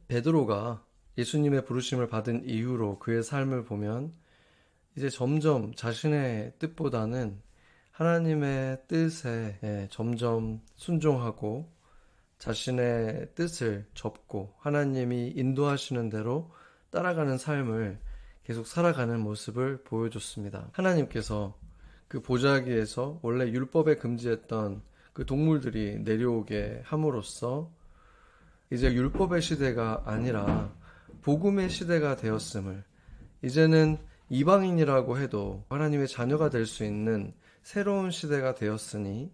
베드로가 예수님의 부르심을 받은 이후로 그의 삶을 보면 이제 점점 자신의 뜻보다는 하나님의 뜻에 점점 순종하고 자신의 뜻을 접고 하나님이 인도하시는 대로 따라가는 삶을 계속 살아가는 모습을 보여줬습니다. 하나님께서 그 보자기에서 원래 율법에 금지했던 그 동물들이 내려오게 함으로써 이제 율법의 시대가 아니라 복음의 시대가 되었음을, 이제는 이방인이라고 해도 하나님의 자녀가 될 수 있는 새로운 시대가 되었으니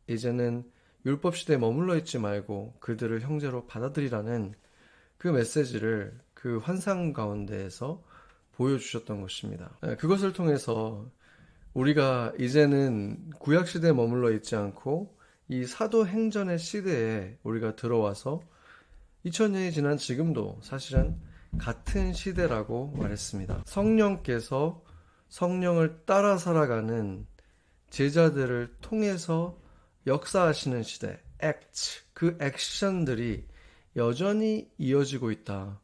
이제는 율법 시대에 머물러 있지 말고 그들을 형제로 받아들이라는 그 메시지를 그 환상 가운데에서 보여주셨던 것입니다. 그것을 통해서 우리가 이제는 구약 시대에 머물러 있지 않고 이 사도행전의 시대에 우리가 들어와서 2000년이 지난 지금도 사실은 같은 시대라고 말했습니다. 성령께서 성령을 따라 살아가는 제자들을 통해서 역사하시는 시대, 액트, 그 액션들이 여전히 이어지고 있다.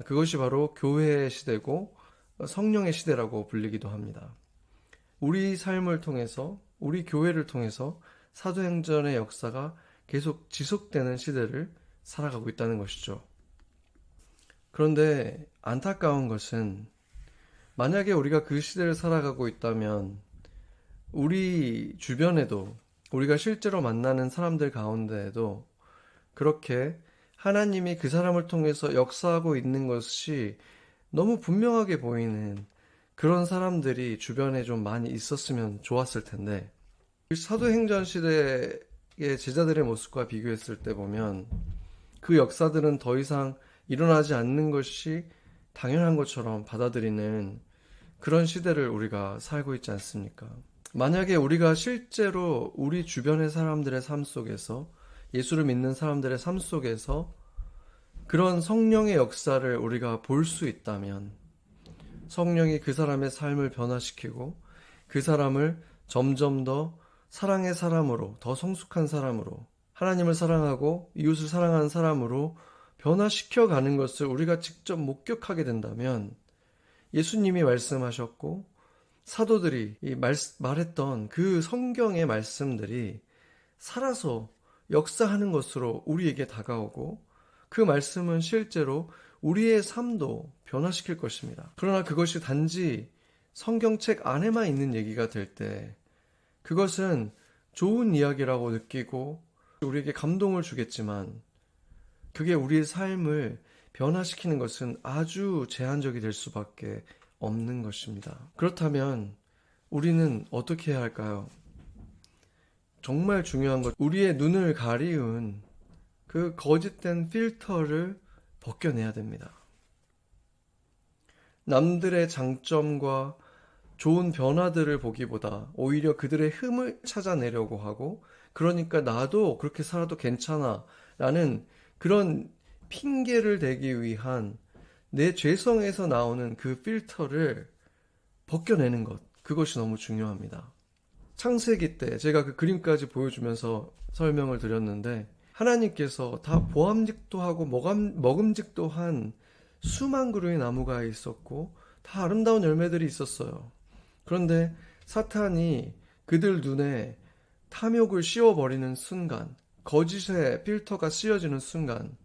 그것이 바로 교회의 시대고 성령의 시대라고 불리기도 합니다. 우리 삶을 통해서, 우리 교회를 통해서 사도행전의 역사가 계속 지속되는 시대를 살아가고 있다는 것이죠. 그런데 안타까운 것은 만약에 우리가 그 시대를 살아가고 있다면 우리 주변에도, 우리가 실제로 만나는 사람들 가운데에도 그렇게 하나님이 그 사람을 통해서 역사하고 있는 것이 너무 분명하게 보이는 그런 사람들이 주변에 좀 많이 있었으면 좋았을 텐데, 사도행전 시대의 제자들의 모습과 비교했을 때 보면 그 역사들은 더 이상 일어나지 않는 것이 당연한 것처럼 받아들이는 그런 시대를 우리가 살고 있지 않습니까? 만약에 우리가 실제로 우리 주변의 사람들의 삶 속에서, 예수를 믿는 사람들의 삶 속에서 그런 성령의 역사를 우리가 볼 수 있다면, 성령이 그 사람의 삶을 변화시키고 그 사람을 점점 더 사랑의 사람으로, 더 성숙한 사람으로, 하나님을 사랑하고 이웃을 사랑하는 사람으로 변화시켜 가는 것을 우리가 직접 목격하게 된다면, 예수님이 말씀하셨고 사도들이 말했던 그 성경의 말씀들이 살아서 역사하는 것으로 우리에게 다가오고 그 말씀은 실제로 우리의 삶도 변화시킬 것입니다. 그러나 그것이 단지 성경책 안에만 있는 얘기가 될 때 그것은 좋은 이야기라고 느끼고 우리에게 감동을 주겠지만 그게 우리의 삶을 변화시키는 것은 아주 제한적이 될 수밖에 없는 것입니다. 그렇다면 우리는 어떻게 해야 할까요? 정말 중요한 것, 우리의 눈을 가리운 그 거짓된 필터를 벗겨내야 됩니다. 남들의 장점과 좋은 변화들을 보기보다 오히려 그들의 흠을 찾아내려고 하고, 그러니까 나도 그렇게 살아도 괜찮아 라는 그런 핑계를 대기 위한 내 죄성에서 나오는 그 필터를 벗겨내는 것, 그것이 너무 중요합니다. 창세기 때 제가 그 그림까지 보여주면서 설명을 드렸는데, 하나님께서 다 보암직도 하고 먹음직도 한 수만 그루의 나무가 있었고 다 아름다운 열매들이 있었어요. 그런데 사탄이 그들 눈에 탐욕을 씌워버리는 순간, 거짓의 필터가 씌워지는 순간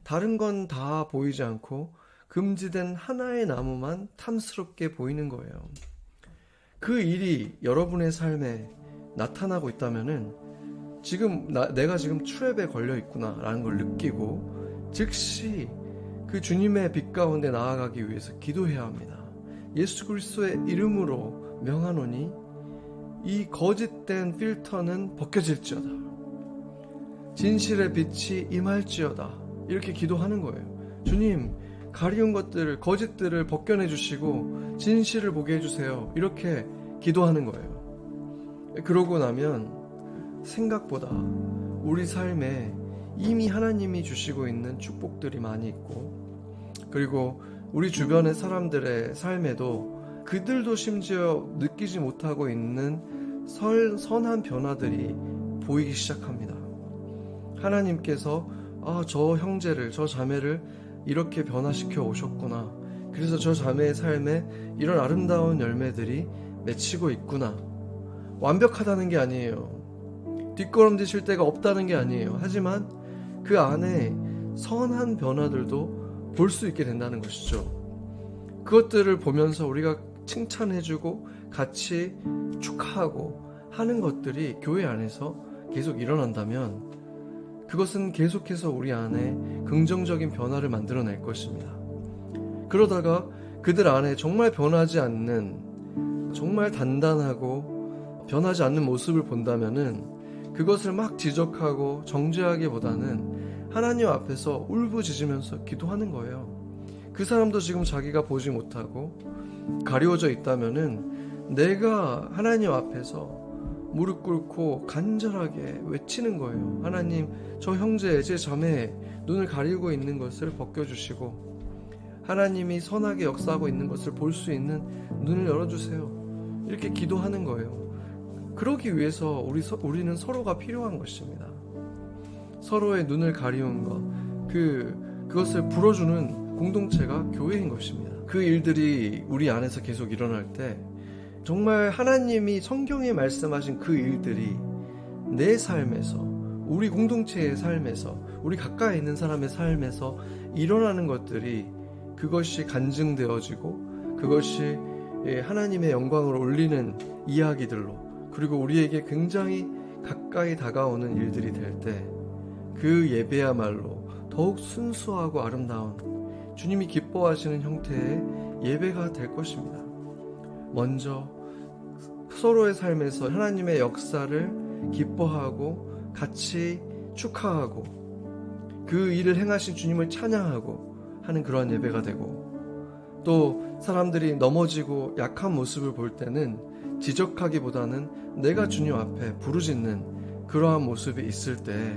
다른 건 다 보이지 않고 금지된 하나의 나무만 탐스럽게 보이는 거예요. 그 일이 여러분의 삶에 나타나고 있다면은 내가 지금 트랩에 걸려 있구나 라는 걸 느끼고 즉시 그 주님의 빛 가운데 나아가기 위해서 기도해야 합니다. 예수 그리스도의 이름으로 명하노니 이 거짓된 필터는 벗겨질지어다, 진실의 빛이 임할지어다, 이렇게 기도하는 거예요. 주님, 가리운 것들을, 거짓들을 벗겨내 주시고 진실을 보게 해주세요, 이렇게 기도하는 거예요. 그러고 나면 생각보다 우리 삶에 이미 하나님이 주시고 있는 축복들이 많이 있고, 그리고 우리 주변의 사람들의 삶에도 그들도 심지어 느끼지 못하고 있는 선한 변화들이 보이기 시작합니다. 하나님께서 저 형제를, 저 자매를 이렇게 변화시켜 오셨구나. 그래서 저 자매의 삶에 이런 아름다운 열매들이 맺히고 있구나. 완벽하다는 게 아니에요. 뒷걸음질 칠 데가 없다는 게 아니에요. 하지만 그 안에 선한 변화들도 볼 수 있게 된다는 것이죠. 그것들을 보면서 우리가 칭찬해주고 같이 축하하고 하는 것들이 교회 안에서 계속 일어난다면 그것은 계속해서 우리 안에 긍정적인 변화를 만들어낼 것입니다. 그러다가 그들 안에 정말 변하지 않는, 정말 단단하고 변하지 않는 모습을 본다면은 그것을 막 지적하고 정죄하기보다는 하나님 앞에서 울부짖으면서 기도하는 거예요. 그 사람도 지금 자기가 보지 못하고 가려워져 있다면은 내가 하나님 앞에서 무릎 꿇고 간절하게 외치는 거예요. 하나님, 저 형제, 제 자매 눈을 가리고 있는 것을 벗겨주시고 하나님이 선하게 역사하고 있는 것을 볼 수 있는 눈을 열어주세요. 이렇게 기도하는 거예요. 그러기 위해서 우리는 서로가 필요한 것입니다. 서로의 눈을 가리운 것, 그것을 불어주는 공동체가 교회인 것입니다. 그 일들이 우리 안에서 계속 일어날 때 정말 하나님이 성경에 말씀하신 그 일들이 내 삶에서, 우리 공동체의 삶에서, 우리 가까이 있는 사람의 삶에서 일어나는 것들이, 그것이 간증되어지고 그것이 하나님의 영광을 올리는 이야기들로, 그리고 우리에게 굉장히 가까이 다가오는 일들이 될 때 그 예배야말로 더욱 순수하고 아름다운 주님이 기뻐하시는 형태의 예배가 될 것입니다. 먼저 서로의 삶에서 하나님의 역사를 기뻐하고 같이 축하하고 그 일을 행하신 주님을 찬양하고 하는 그러한 예배가 되고, 또 사람들이 넘어지고 약한 모습을 볼 때는 지적하기보다는 내가 주님 앞에 부르짖는 그러한 모습이 있을 때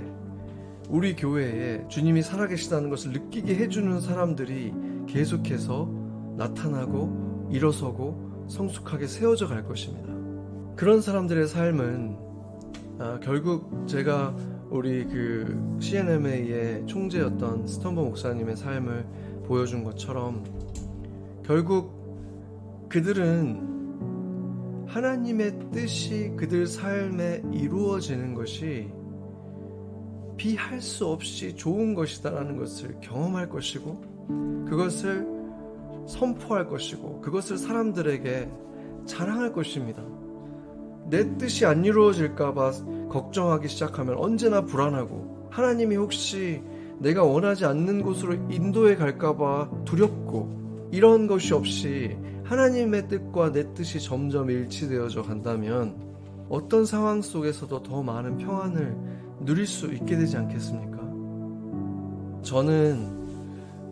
우리 교회에 주님이 살아계시다는 것을 느끼게 해주는 사람들이 계속해서 나타나고 일어서고 성숙하게 세워져 갈 것입니다. 그런 사람들의 삶은 결국 제가 우리 CNMA의 총재였던 스턴버 목사님의 삶을 보여준 것처럼 결국 그들은 하나님의 뜻이 그들 삶에 이루어지는 것이 비할 수 없이 좋은 것이다라는 것을 경험할 것이고 그것을 선포할 것이고 그것을 사람들에게 자랑할 것입니다. 내 뜻이 안 이루어질까봐 걱정하기 시작하면 언제나 불안하고, 하나님이 혹시 내가 원하지 않는 곳으로 인도해 갈까봐 두렵고, 이런 것이 없이 하나님의 뜻과 내 뜻이 점점 일치되어져 간다면 어떤 상황 속에서도 더 많은 평안을 누릴 수 있게 되지 않겠습니까? 저는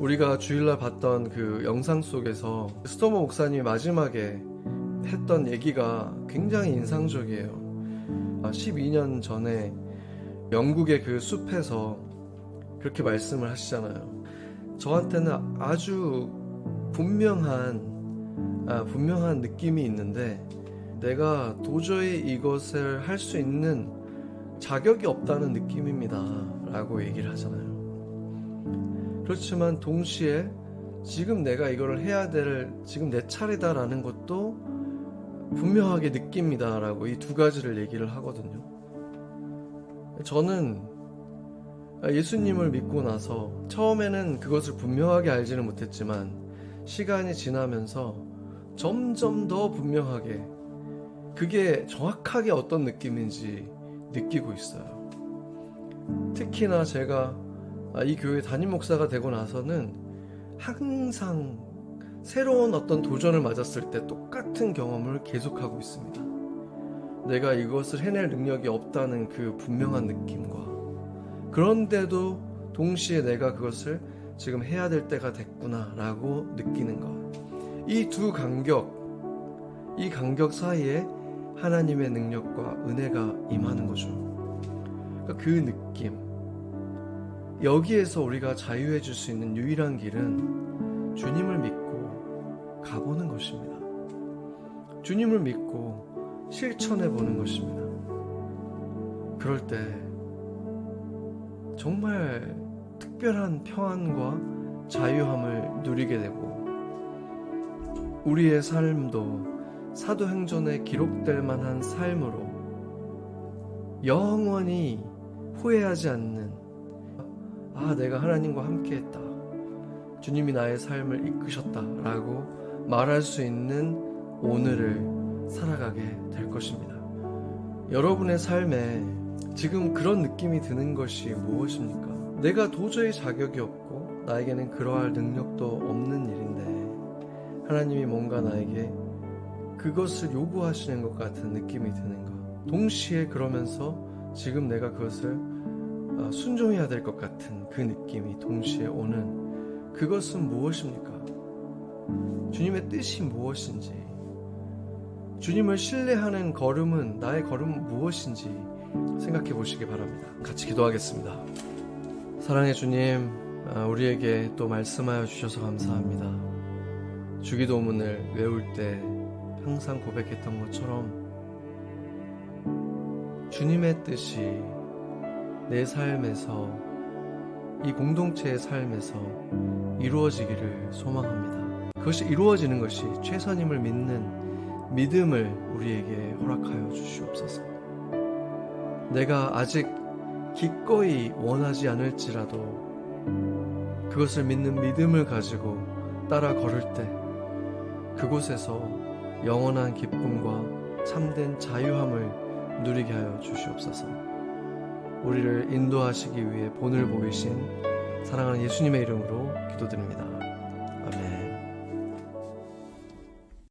우리가 주일날 봤던 그 영상 속에서 스토머 목사님이 마지막에 했던 얘기가 굉장히 인상적이에요. 12년 전에 영국의 그 숲에서 그렇게 말씀을 하시잖아요. 저한테는 아주 분명한 느낌이 있는데 내가 도저히 이것을 할 수 있는 자격이 없다는 느낌입니다 라고 얘기를 하잖아요. 그렇지만 동시에 지금 내가 이걸 해야 될 지금 내 차례다라는 것도 분명하게 느낍니다 라고 이 두 가지를 얘기를 하거든요. 저는 예수님을 믿고 나서 처음에는 그것을 분명하게 알지는 못했지만 시간이 지나면서 점점 더 분명하게 그게 정확하게 어떤 느낌인지 느끼고 있어요. 특히나 제가 이 교회 담임 목사가 되고 나서는 항상 새로운 어떤 도전을 맞았을 때 똑같은 경험을 계속하고 있습니다. 내가 이것을 해낼 능력이 없다는 그 분명한 느낌과, 그런데도 동시에 내가 그것을 지금 해야 될 때가 됐구나 라고 느끼는 것. 이 두 이 간격 사이에 하나님의 능력과 은혜가 임하는 거죠. 그러니까 그 느낌, 여기에서 우리가 자유해질 수 있는 유일한 길은 주님을 믿고 가보는 것입니다. 주님을 믿고 실천해 보는 것입니다. 그럴 때 정말 특별한 평안과 자유함을 누리게 되고 우리의 삶도 사도행전에 기록될 만한 삶으로 영원히 후회하지 않는 내가 하나님과 함께했다. 주님이 나의 삶을 이끄셨다 라고 말할 수 있는 오늘을 살아가게 될 것입니다. 여러분의 삶에 지금 그런 느낌이 드는 것이 무엇입니까? 내가 도저히 자격이 없고 나에게는 그러할 능력도 없는 일인데 하나님이 뭔가 나에게 그것을 요구하시는 것 같은 느낌이 드는가? 동시에 그러면서 지금 내가 그것을 순종해야 될 것 같은 그 느낌이 동시에 오는 그것은 무엇입니까? 주님의 뜻이 무엇인지, 주님을 신뢰하는 걸음은 나의 걸음은 무엇인지 생각해 보시기 바랍니다. 같이 기도하겠습니다. 사랑의 주님, 우리에게 또 말씀하여 주셔서 감사합니다. 주기도문을 외울 때 항상 고백했던 것처럼 주님의 뜻이 내 삶에서, 이 공동체의 삶에서 이루어지기를 소망합니다. 그것이 이루어지는 것이 최선임을 믿는 믿음을 우리에게 허락하여 주시옵소서. 내가 아직 기꺼이 원하지 않을지라도 그것을 믿는 믿음을 가지고 따라 걸을 때 그곳에서 영원한 기쁨과 참된 자유함을 누리게 하여 주시옵소서. 우리를 인도하시기 위해 본을 보이신 사랑하는 예수님의 이름으로 기도드립니다.